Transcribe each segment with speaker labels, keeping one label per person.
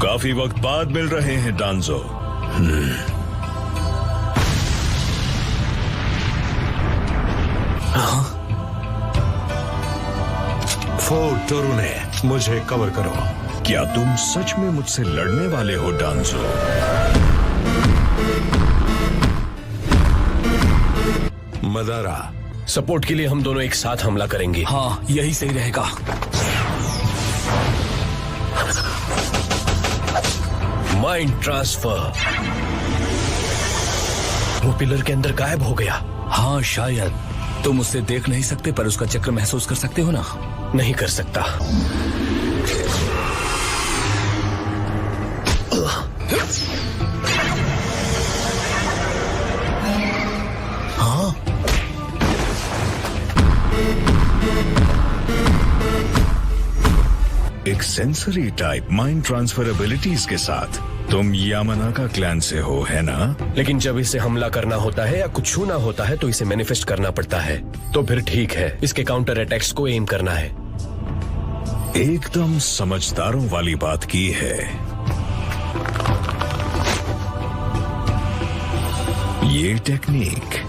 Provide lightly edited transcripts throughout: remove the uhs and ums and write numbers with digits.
Speaker 1: काफी वक्त बाद मिल रहे हैं डांजो।
Speaker 2: फोर्ट टोरुने, मुझे कवर करो।
Speaker 1: क्या तुम सच में मुझसे लड़ने वाले हो डांजो?
Speaker 2: मदारा,
Speaker 3: सपोर्ट के लिए हम दोनों एक साथ हमला करेंगे।
Speaker 4: हाँ, यही सही रहेगा।
Speaker 3: Mind transfer. वो पिलर के अंदर गायब हो गया।
Speaker 4: हाँ शायद। तुम उससे देख नहीं सकते पर उसका चक्र महसूस कर सकते हो ना?
Speaker 3: नहीं कर सकता।
Speaker 4: हाँ,
Speaker 1: एक sensory type mind transfer abilities के साथ तुम यामानाका क्लैन से हो, है ना?
Speaker 3: लेकिन जब इसे हमला करना होता है या कुछ छूना होता है तो इसे मैनिफेस्ट करना पड़ता है। तो फिर ठीक है, इसके काउंटर अटैक्स को एम करना है।
Speaker 1: एकदम समझदारों वाली बात की है। ये टेक्निक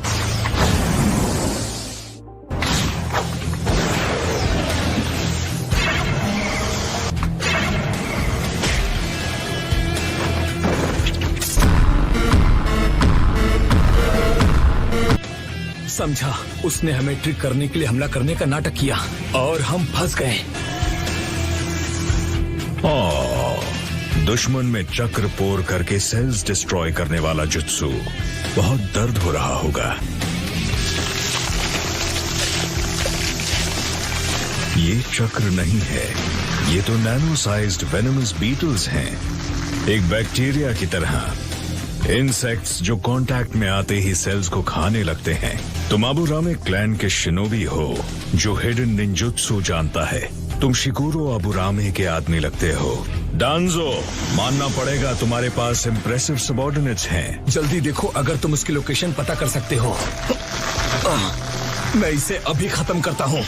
Speaker 4: समझा। उसने हमें ट्रिक करने के लिए हमला करने का नाटक किया और हम फंस गए।
Speaker 1: दुश्मन में चक्र पोर करके सेल्स डिस्ट्रॉय करने वाला जुत्सु। बहुत दर्द हो रहा होगा। ये चक्र नहीं है, ये तो नैनो साइज्ड वेनमस बीटल्स हैं, एक बैक्टीरिया की तरह। इंसेक्ट्स जो कांटेक्ट में आते ही सेल्स को खाने लगते हैं। तुम अबुरामे क्लैन के शिनोबी हो जो हिडन निंजुत्सु जानता है। तुम शिकुरो अबुरामे के आदमी लगते हो। डांजो, मानना पड़ेगा तुम्हारे पास इम्प्रेसिव सबऑर्डिनेट्स हैं।
Speaker 4: जल्दी देखो, अगर तुम उसकी लोकेशन पता कर सकते हो। मैं इसे अभी खत्म करता हूँ।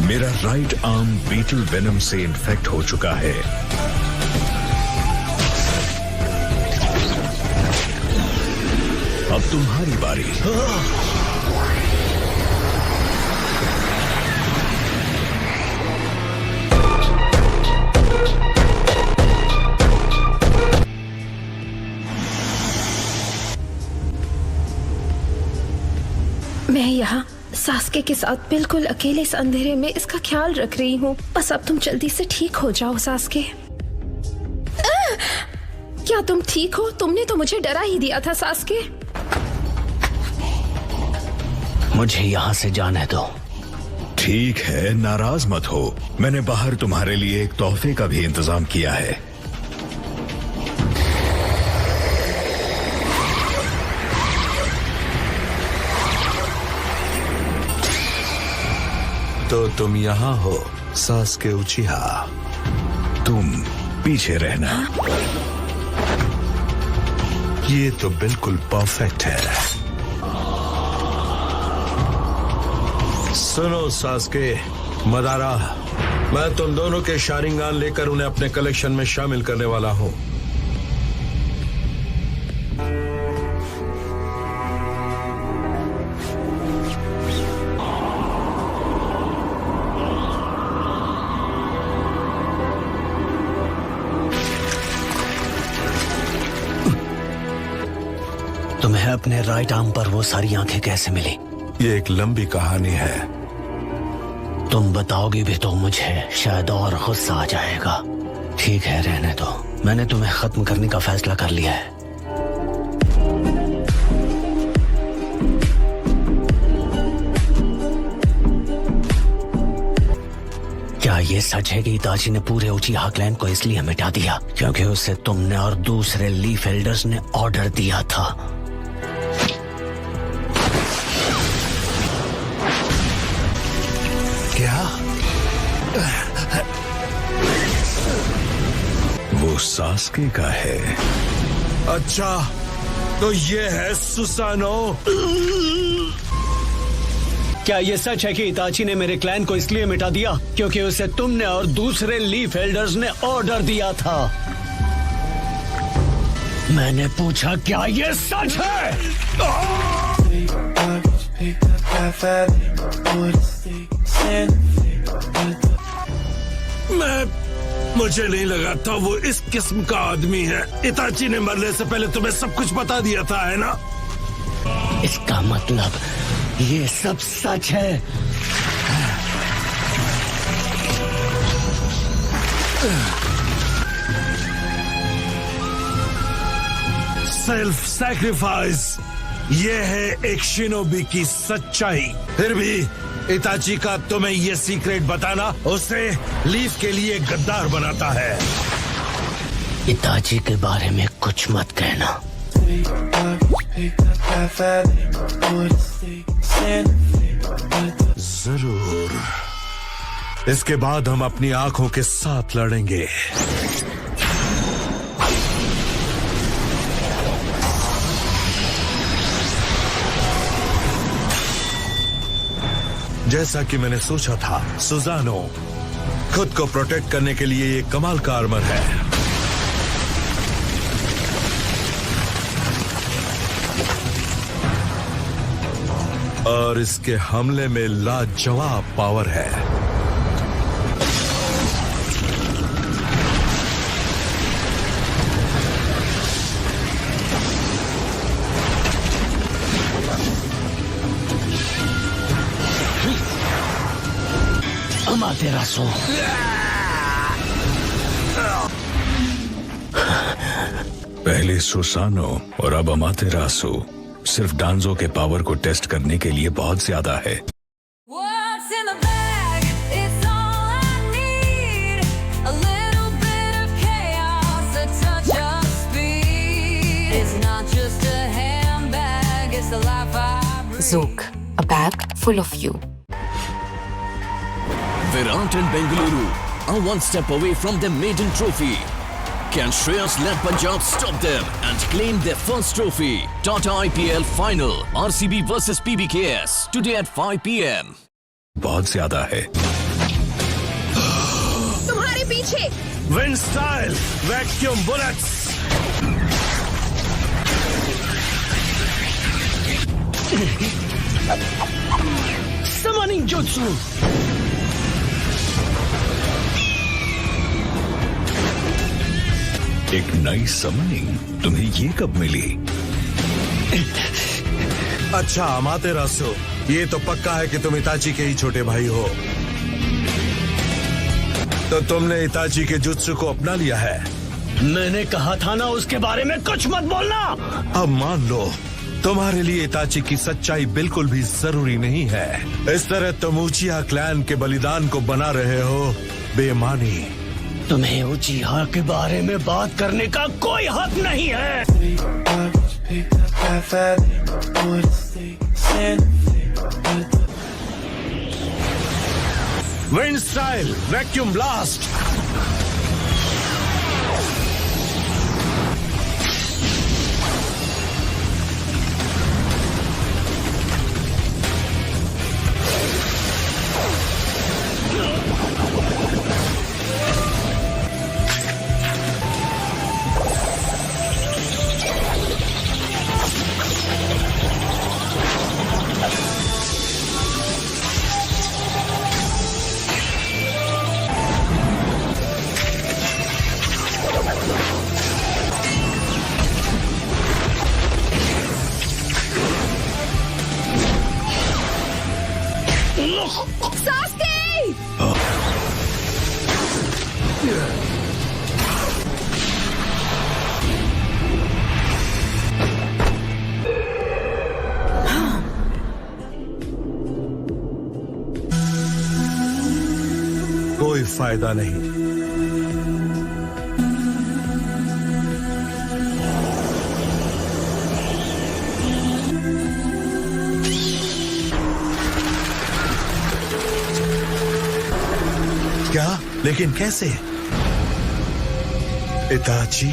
Speaker 1: मेरा राइट आर्म बीटल वेनम से इन्फेक्ट हो चुका है। अब तुम्हारी बारी।
Speaker 5: मैं यहाँ सास्के के साथ बिल्कुल अकेले इस अंधेरे में इसका ख्याल रख रही हूँ। बस अब तुम जल्दी से ठीक हो जाओ सास्के। क्या तुम ठीक हो? तुमने तो मुझे डरा ही दिया था सास्के।
Speaker 4: मुझे यहाँ से जाने दो।
Speaker 1: ठीक है, नाराज मत हो। मैंने बाहर तुम्हारे लिए एक तोहफे का भी इंतजाम किया है।
Speaker 2: तो तुम यहाँ हो सास्के उचिहा।
Speaker 1: तुम पीछे रहना।
Speaker 2: ये तो बिल्कुल परफेक्ट है। सुनो सास्के, मदारा, मैं तुम दोनों के शारिंगान लेकर उन्हें अपने कलेक्शन में शामिल करने वाला हूँ।
Speaker 4: तुम्हें अपने राइट आर्म पर वो सारी आंखें कैसे मिली?
Speaker 2: ये एक लंबी कहानी है।
Speaker 4: तुम बताओगी भी तो मुझे शायद और गुस्सा आ जाएगा। ठीक है, रहने दो। मैंने तुम्हें खत्म करने का फैसला कर लिया है। क्या ये सच है कि इताची ने पूरे उचिहा क्लैन को इसलिए मिटा दिया क्योंकि उसे तुमने और दूसरे लीफ एल्डर्स ने ऑर्डर दिया था?
Speaker 2: क्या?
Speaker 1: वो सास्के का है।
Speaker 2: अच्छा, तो ये है सुसानो।
Speaker 4: क्या ये सच है कि इताची ने मेरे क्लैन को इसलिए मिटा दिया क्योंकि उसे तुमने और दूसरे लीफ एल्डर्स ने ऑर्डर दिया था? मैंने पूछा क्या ये सच है?
Speaker 2: मुझे नहीं लगा था वो इस किस्म का आदमी है। इताची ने मरने से पहले तुम्हें सब कुछ बता दिया था, है ना?
Speaker 4: इसका मतलब ये सब सच है।
Speaker 2: सेल्फ सैक्रिफाइस, ये है एक शिनोबी की सच्चाई। फिर भी इताची का तुम्हें ये सीक्रेट बताना उसे लीफ के लिए गद्दार बनाता है।
Speaker 4: इताची के बारे में कुछ मत कहना।
Speaker 2: जरूर, इसके बाद हम अपनी आंखों के साथ लड़ेंगे। जैसा कि मैंने सोचा था, सुजानो खुद को प्रोटेक्ट करने के लिए एक कमाल का आर्मर है। और इसके हमले में लाजवाब पावर है।
Speaker 4: अमातेरासु,
Speaker 1: पहले सुसानो और अब अमातेरासु सिर्फ डांजो के पावर को टेस्ट करने के लिए बहुत ज्यादा है।
Speaker 6: What's in the bag? It's all I need. A little bit of chaos, a touch of speed. It's not just a handbag, it's the life I breathe.
Speaker 7: Zook, a bag full of you.
Speaker 8: Virat and Bengaluru are one step away from their maiden trophy. Can Shreyas let Punjab stop them and claim their first trophy? Tata IPL Final, RCB versus PBKS, today at 5 PM.
Speaker 1: बहुत ज्यादा है।
Speaker 5: तुम्हारे पीछे।
Speaker 2: Wind style vacuum bullets.
Speaker 4: Summoning jutsu.
Speaker 1: एक नई summoning तुम्हें ये कब मिली?
Speaker 2: अच्छा अमातेरासु, ये तो पक्का है कि तुम इताची के ही छोटे भाई हो। तो तुमने इताची के जुत्सु को अपना लिया है।
Speaker 4: मैंने कहा था ना उसके बारे में कुछ मत बोलना।
Speaker 2: अब मान लो तुम्हारे लिए इताची की सच्चाई बिल्कुल भी जरूरी नहीं है। इस तरह तुम उचिहा क्लैन के बलिदान को बना रहे हो बेमानी।
Speaker 4: तुम्हें उचिहा के बारे में बात करने का कोई हक नहीं है।
Speaker 2: Wind style vacuum blast. कोई फायदा नहीं। क्या? लेकिन कैसे? इताची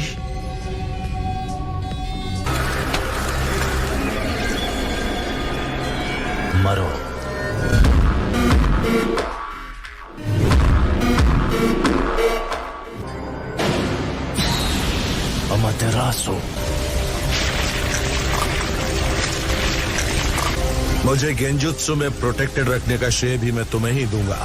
Speaker 4: मरो। अमातेरासु।
Speaker 2: मुझे गेंजुत्सु में प्रोटेक्टेड रखने का श्रेय भी मैं तुम्हें ही दूंगा।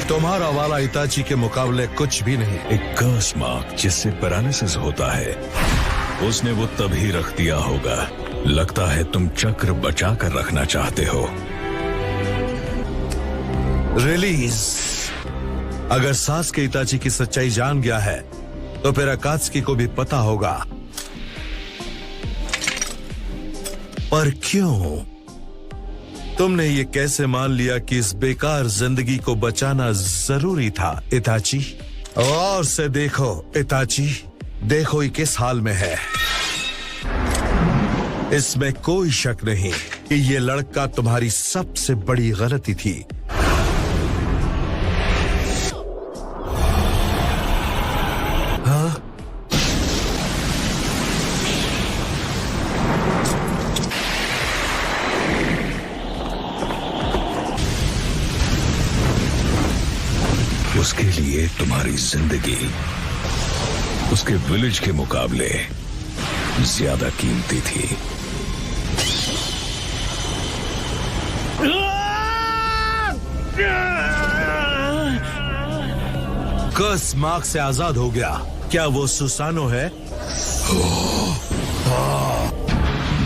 Speaker 2: तुम्हारा वाला इताची के मुकाबले कुछ भी नहीं।
Speaker 1: एक कर्स मार्क जिससे पैरालिसिस होता है, उसने वो तभी रख दिया होगा। लगता है तुम चक्र बचा कर रखना चाहते हो।
Speaker 2: रिलीज। अगर सास्के इताची की सच्चाई जान गया है तो फिर अकात्सुकी को भी पता होगा। पर क्यों? तुमने ये कैसे मान लिया कि इस बेकार जिंदगी को बचाना जरूरी था इताची? और से देखो इताची, देखो ये किस हाल में है। इसमें कोई शक नहीं कि ये लड़का तुम्हारी सबसे बड़ी गलती थी। हाँ?
Speaker 1: उसके लिए तुम्हारी जिंदगी उसके विलेज के मुकाबले ज्यादा कीमती थी।
Speaker 2: कर्स मार्क से आजाद हो गया। क्या वो सुसानो है?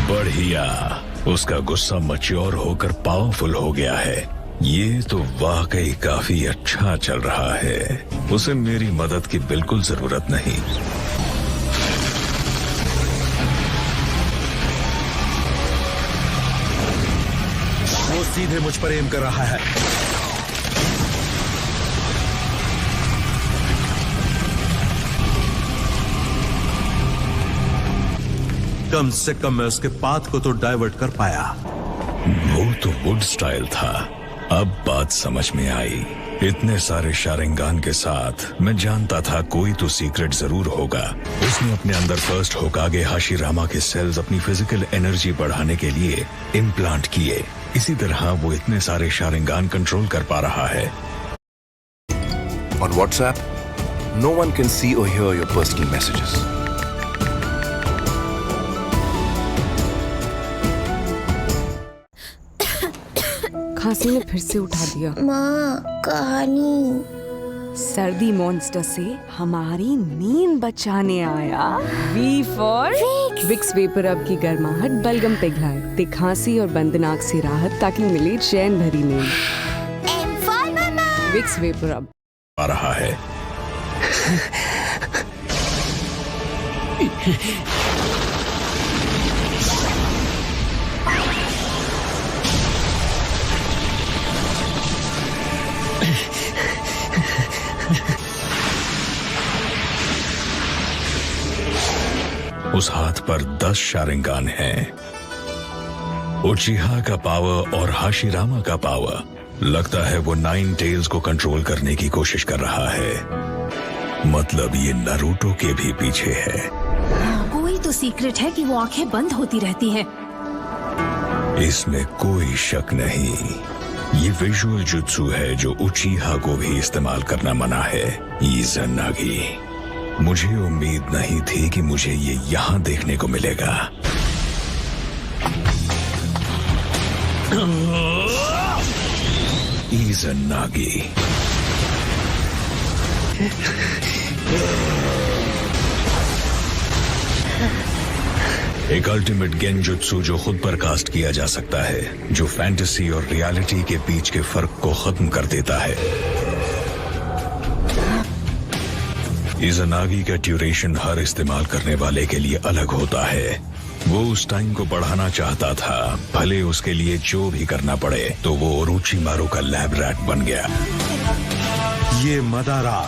Speaker 1: बढ़िया, उसका गुस्सा मैच्योर होकर पावरफुल हो गया है। ये तो वाकई काफी अच्छा चल रहा है। उसे मेरी मदद की बिल्कुल जरूरत नहीं।
Speaker 2: वो सीधे मुझ पर एम कर रहा है। कम से कम मैं उसके पाथ को तो डाइवर्ट कर पाया।
Speaker 1: वो तो वुड स्टाइल था। अब बात समझ में आई। इतने सारे शारिंगान के साथ मैं जानता था कोई तो सीक्रेट जरूर होगा। उसने अपने अंदर फर्स्ट होकागे हाशिरामा के सेल्स अपनी फिजिकल एनर्जी बढ़ाने के लिए इम्प्लांट किए। इसी तरह वो इतने सारे शारिंगान कंट्रोल कर पा रहा है।
Speaker 9: On WhatsApp, no one can see or hear your personal messages.
Speaker 10: खांसी ने फिर से उठा दिया।
Speaker 5: माँ, कहानी।
Speaker 10: सर्दी मॉन्स्टर से हमारी नींद बचाने आया। वी फॉर विक्स वेपर अप की गर्माहट बलगम पिघलाए, दे खांसी और बंदनाक से राहत ताकि मिले चैन भरी नींद। विक्स वेपर अप
Speaker 1: आ रहा है। उस हाथ पर 10 शारिंगान हैं। उचिहा का पावर और हाशिरामा का पावर। लगता है वो 9 टेल्स को कंट्रोल करने की कोशिश कर रहा है। मतलब ये नारुतो के भी पीछे है।
Speaker 5: कोई तो सीक्रेट है कि वो आंखें बंद होती रहती हैं।
Speaker 1: इसमें कोई शक नहीं। ये विजुअल जुत्सु है जो उचिहा को भी इस्तेमाल करना मना है। इज़ानागी। मुझे उम्मीद नहीं थी कि मुझे ये यहाँ देखने को मिलेगा। इज़ानागी। एक अल्टीमेट गेंजुत्सु जो खुद पर कास्ट किया जा सकता है, जो फैंटेसी और रियलिटी के बीच के फर्क को खत्म कर देता है। इज़ानागी का ड्यूरेशन हर इस्तेमाल करने वाले के लिए अलग होता है। वो उस टाइम को बढ़ाना चाहता था, भले उसके लिए जो भी करना पड़े। तो वो ओरोचिमारू का लैब रैट बन गया।
Speaker 2: ये मदारा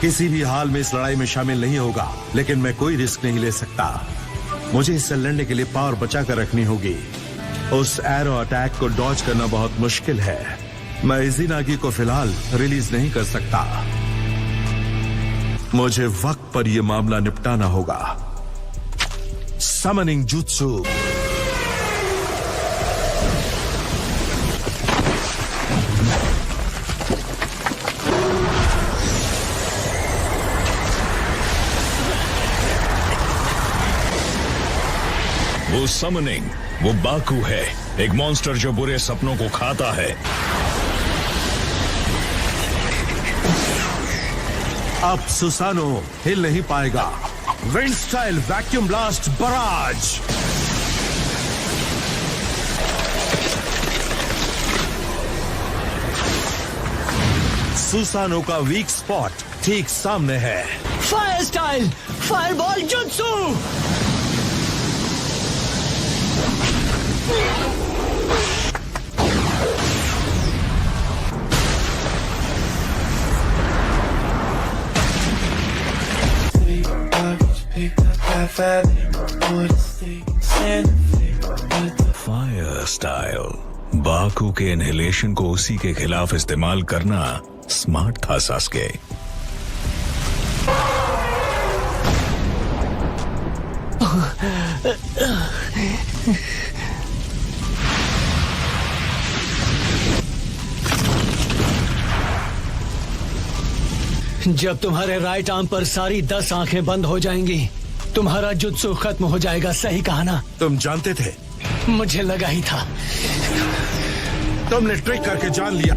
Speaker 2: किसी भी हाल में इस लड़ाई में शामिल नहीं होगा, लेकिन मैं कोई रिस्क नहीं ले सकता। मुझे इससे लड़ने के लिए पावर बचा कर रखनी होगी। उस एरो अटैक को डॉज करना बहुत मुश्किल है। मैं इज़ानागी को फिलहाल रिलीज नहीं कर सकता। मुझे वक्त पर यह मामला निपटाना होगा। Summoning jutsu.
Speaker 1: वो समनिंग, वो बाकू है, एक मॉन्स्टर जो बुरे सपनों को खाता है।
Speaker 2: अब सुसानो हिल नहीं पाएगा। Wind style vacuum blast barrage. Susanoo का वीक स्पॉट ठीक सामने है।
Speaker 4: Fire style fireball jutsu.
Speaker 1: Fire style, Baku के इनहेलेशन को उसी के खिलाफ इस्तेमाल करना स्मार्ट था सास्के।
Speaker 4: जब तुम्हारे राइट आर्म पर सारी 10 आंखें बंद हो जाएंगी, तुम्हारा जुत्सु खत्म हो जाएगा। सही कहा ना?
Speaker 2: तुम जानते थे?
Speaker 4: मुझे लगा ही था।
Speaker 2: तुमने ट्रिक करके जान लिया।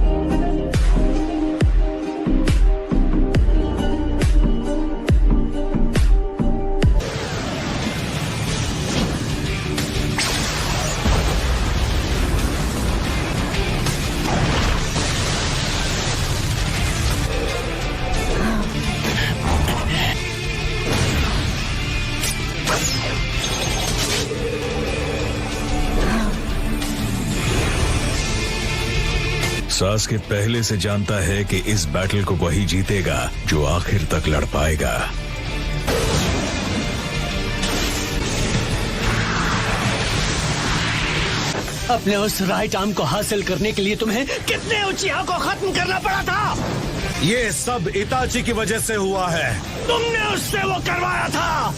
Speaker 1: सास्के पहले से जानता है कि इस बैटल को वही जीतेगा जो आखिर तक लड़ पाएगा।
Speaker 4: अपने उस राइट आर्म को हासिल करने के लिए तुम्हें कितने उचिया को खत्म करना पड़ा था?
Speaker 2: ये सब इताची की वजह से हुआ है।
Speaker 4: तुमने उससे वो करवाया था।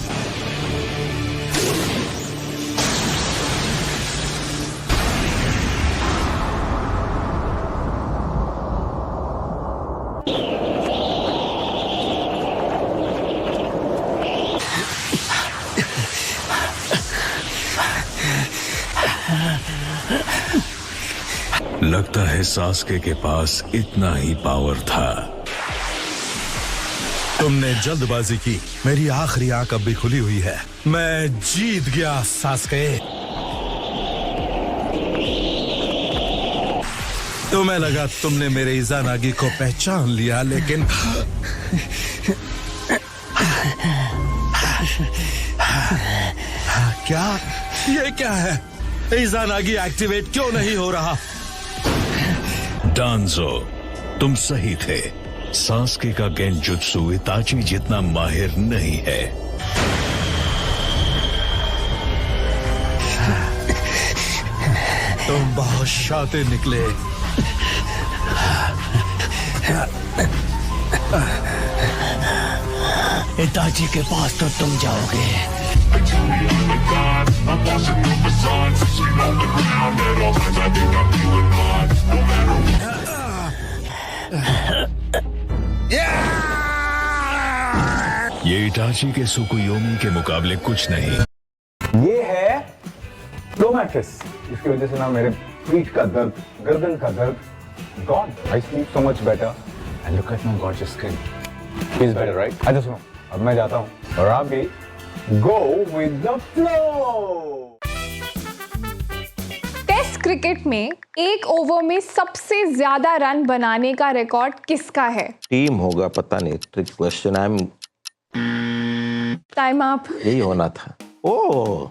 Speaker 1: लगता है सास्के के पास इतना ही पावर था।
Speaker 2: तुमने जल्दबाजी की। मेरी आखिरी आंख अब भी खुली हुई है। मैं जीत गया सास्के। तुम्हें लगा तुमने मेरे इज़ानागी को पहचान लिया, लेकिन क्या? ये क्या है? इज़ानागी एक्टिवेट क्यों नहीं हो रहा?
Speaker 1: डांजो, तुम सही थे। सास्के का गेंजुत्सु इताची जितना माहिर नहीं है।
Speaker 2: तुम बहुत शातिर निकले।
Speaker 4: इताची के पास तो तुम जाओगे।
Speaker 1: ये इताची के सुकुयोमी के मुकाबले कुछ नहीं।
Speaker 11: ये है लो मैट्रेस। इसकी वजह से ना मेरे पीठ का दर्द, गर्दन का दर्द gone. I sleep so much better and look at my gorgeous skin. Feels better right? अच्छा सुनो, अब मैं जाता हूँ और आप भी go with the flow.
Speaker 12: Test cricket में एक ओवर में सबसे ज्यादा रन बनाने का रिकॉर्ड किसका है?
Speaker 13: टीम होगा, पता नहीं। Trick question. I am
Speaker 12: time up.
Speaker 13: यही होना था। ओह,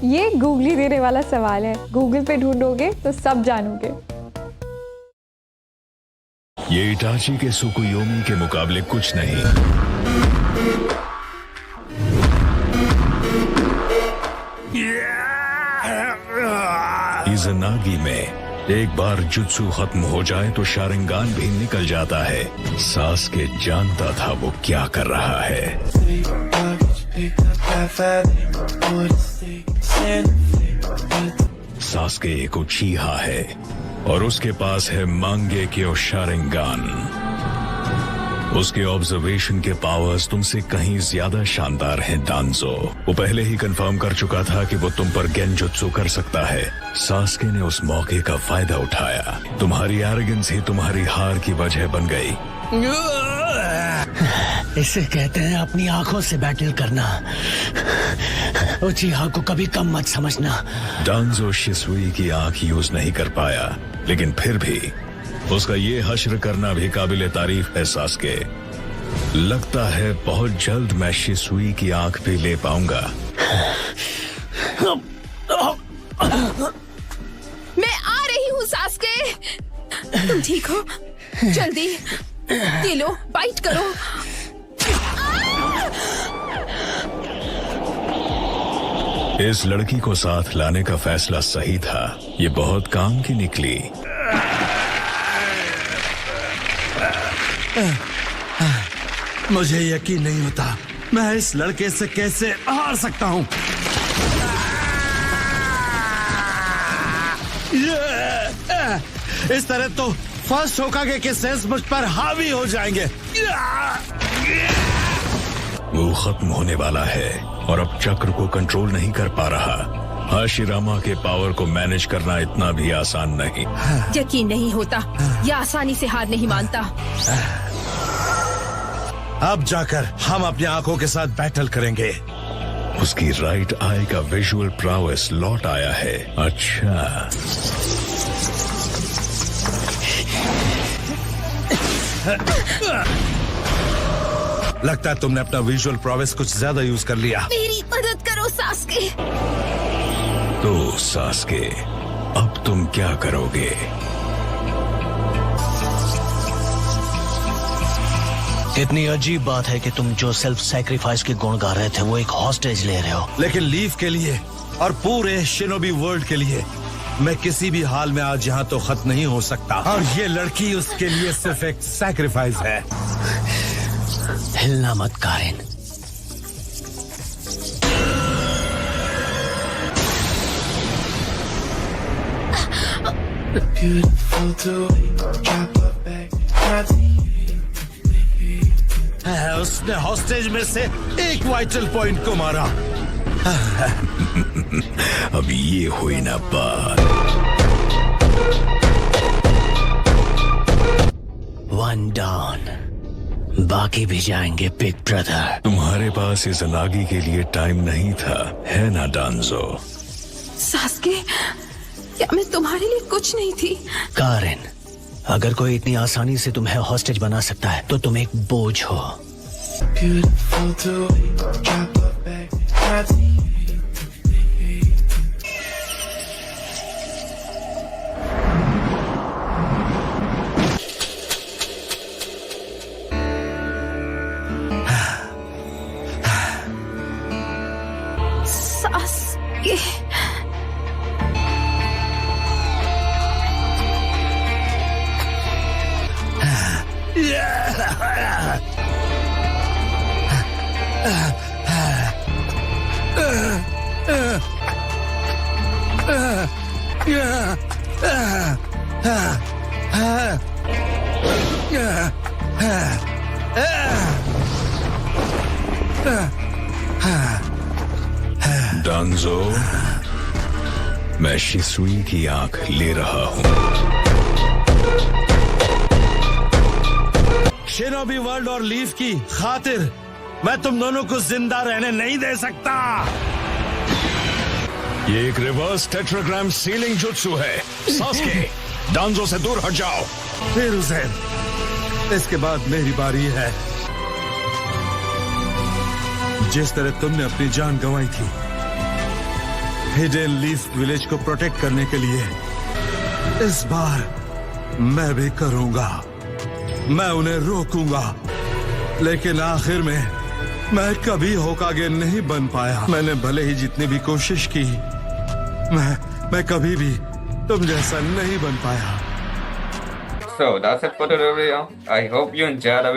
Speaker 12: ये गूगली देने वाला सवाल है। गूगल पे ढूंढोगे तो सब जानोगे।
Speaker 1: ये इताची के सुकुयोमी के मुकाबले कुछ नहीं। इज़ानागी में एक बार जुत्सु खत्म हो जाए तो शारिंगान भी निकल जाता है। सास्के जानता था वो क्या कर रहा है। सास्के एक उचीहा है और उसके पास है मांगेक्यो शारिंगान। उसके ऑब्जर्वेशन के पावर्स तुमसे कहीं ज्यादा शानदार हैं डांजो। वो पहले ही कंफर्म कर चुका था कि वो तुम पर गेंजुत्सु कर सकता है। सास्के ने उस मौके का फायदा उठाया। तुम्हारी एरोगेंस ही तुम्हारी हार की वजह बन गई।
Speaker 4: इसे कहते हैं अपनी आंखों से बैटल करना। उचीहा को कभी कम मत समझना।
Speaker 1: डांजो शिसुई की आंख यूज नहीं कर पाया, लेकिन फिर भी उसका ये हश्र करना भी काबिले तारीफ है। सास्के, लगता है बहुत जल्द मैं शिसुई की आंख भी ले पाऊंगा।
Speaker 5: मैं आ रही हूँ सास्के। तुम ठीक हो? जल्दी ये लो, बाइट करो।
Speaker 1: इस लड़की को साथ लाने का फैसला सही था। ये बहुत काम की निकली।
Speaker 2: मुझे यकीन नहीं होता मैं इस लड़के से कैसे हार सकता हूँ। इस तरह तो फर्स्ट होकागे के सेंस मुझ पर हावी हो जाएंगे।
Speaker 1: वो खत्म होने वाला है और अब चक्र को कंट्रोल नहीं कर पा रहा। हाशिरामा के पावर को मैनेज करना इतना भी आसान नहीं।
Speaker 5: यकीन नहीं होता, यह आसानी से हार नहीं मानता।
Speaker 2: अब जाकर हम अपनी आंखों के साथ बैटल करेंगे।
Speaker 1: उसकी राइट आई का विजुअल प्रावेस लौट आया है। अच्छा,
Speaker 2: लगता है तुमने अपना विजुअल प्रावेस कुछ ज्यादा यूज कर लिया।
Speaker 5: मेरी मदद करो सास्के।
Speaker 1: तो सास्के, अब तुम क्या करोगे?
Speaker 4: कितनी अजीब बात है कि तुम जो सेल्फ सैक्रिफाइस के गुण गा रहे थे वो एक हॉस्टेज ले रहे हो।
Speaker 2: लेकिन लीफ के लिए और पूरे शिनोबी वर्ल्ड के लिए मैं किसी भी हाल में आज यहाँ तो खत्म नहीं हो सकता। और ये लड़की उसके लिए सिर्फ एक सैक्रिफाइस है।
Speaker 4: हिलना मत कारिन।
Speaker 2: उसने हॉस्टेज में से एक वाइटल पॉइंट को मारा।
Speaker 1: अब ये हुई ना बात।
Speaker 4: वन डाउन, बाकी भी जाएंगे बिग ब्रदर।
Speaker 1: तुम्हारे पास इस अनागी के लिए टाइम नहीं था, है ना डांजो?
Speaker 5: सास्के, क्या मैं तुम्हारे लिए कुछ नहीं थी?
Speaker 4: कारिन, अगर कोई इतनी आसानी से तुम्हें हॉस्टेज बना सकता है तो तुम एक बोझ हो।
Speaker 5: सास्के,
Speaker 1: डांजो, मैं शिसुई की आंख ले रहा हूँ।
Speaker 2: शिनोबी वर्ल्ड और लीफ की खातिर मैं तुम दोनों को जिंदा रहने नहीं दे सकता।
Speaker 1: ये एक रिवर्स टेट्राग्राम सीलिंग जुत्सु है। सास्के, डांजो से दूर हट जाओ।
Speaker 2: फिर हुसैन, इसके बाद मेरी बारी है। जिस तरह तुमने अपनी जान गंवाई थी हिडन लीफ विलेज को प्रोटेक्ट करने के लिए, इस बार मैं भी करूंगा। मैं उन्हें रोकूंगा, लेकिन आखिर में मैं कभी होकागे नहीं बन पाया। मैंने भले ही जितनी भी कोशिश की, मैं कभी भी तुम जैसा नहीं बन पाया।
Speaker 14: So that's it for the video. I hope you enjoyed the video.